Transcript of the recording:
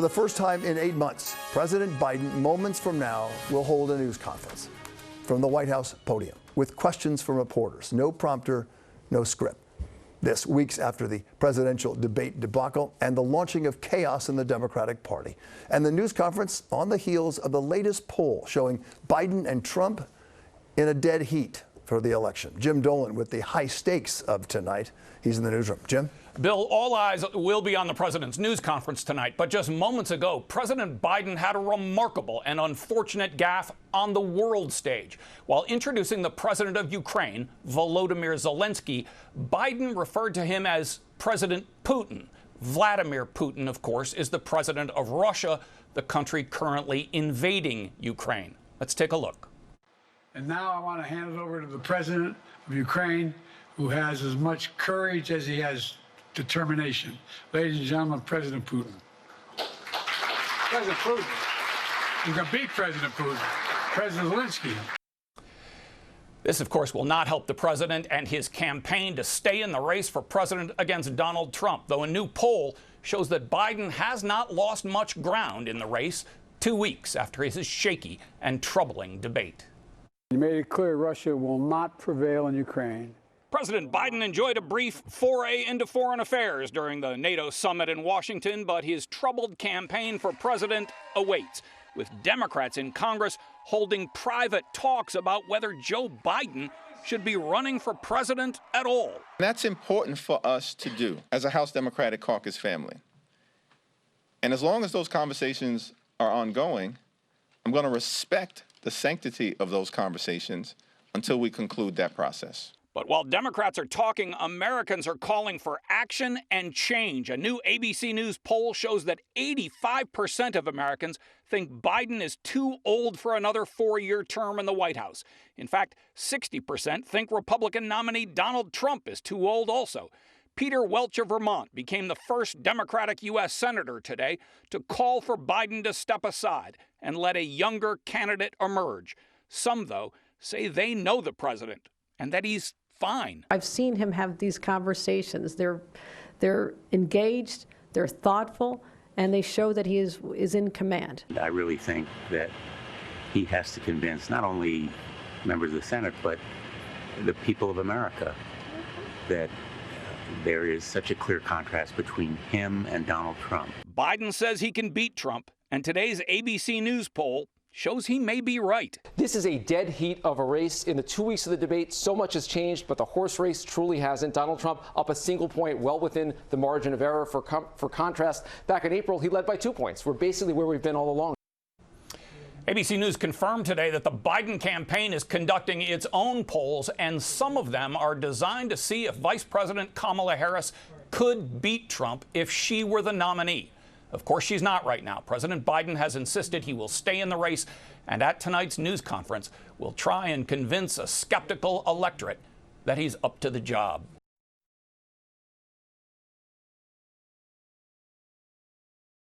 For the first time in 8 months, President Biden, moments from now, will hold a news conference from the White House podium with questions from reporters. No prompter, no script. This weeks after the presidential debate debacle and the launching of chaos in the Democratic Party. And the news conference on the heels of the latest poll showing Biden and Trump in a dead heat for the election. Jim Dolan with the high stakes of tonight. He's in the newsroom. Jim? Bill, all eyes will be on the president's news conference tonight. But just moments ago, President Biden had a remarkable and unfortunate gaffe on the world stage. While introducing the president of Ukraine, Volodymyr Zelensky, Biden referred to him as President Putin. Vladimir Putin, of course, is the president of Russia, the country currently invading Ukraine. Let's take a look. And now I want to hand it over to the president of Ukraine, who has as much courage as he has determination. Ladies and gentlemen, President Putin. President Putin. You can beat President Putin. President Zelensky. This, of course, will not help the president and his campaign to stay in the race for president against Donald Trump, though a new poll shows that Biden has not lost much ground in the race 2 weeks after his shaky and troubling debate. You made it clear Russia will not prevail in Ukraine. President Biden enjoyed a brief foray into foreign affairs during the NATO summit in Washington, but his troubled campaign for president awaits, with Democrats in Congress holding private talks about whether Joe Biden should be running for president at all. That's important for us to do as a House Democratic Caucus family. And as long as those conversations are ongoing, I'm going to respect the sanctity of those conversations until we conclude that process. But while Democrats are talking, Americans are calling for action and change. A new ABC News poll shows that 85% of Americans think Biden is too old for another 4-year term in the White House. In fact, 60% think Republican nominee Donald Trump is too old also. Peter Welch of Vermont became the first Democratic U.S. Senator today to call for Biden to step aside and let a younger candidate emerge. Some, though, say they know the president and that he's fine. I've seen him have these conversations. They're engaged, they're thoughtful, and they show that he is in command. I really think that he has to convince not only members of the Senate, but the people of America that there is such a clear contrast between him and Donald Trump. Biden says he can beat Trump, and today's ABC News poll shows he may be right. This is a dead heat of a race. In the 2 weeks of the debate, so much has changed, but the horse race truly hasn't. Donald Trump up a single point, well within the margin of error. For contrast, back in April, he led by 2 points. We're basically where we've been all along. ABC News confirmed today that the Biden campaign is conducting its own polls, and some of them are designed to see if Vice President Kamala Harris could beat Trump if she were the nominee. Of course, she's not right now. President Biden has insisted he will stay in the race, and at tonight's news conference will try and convince a skeptical electorate that he's up to the job.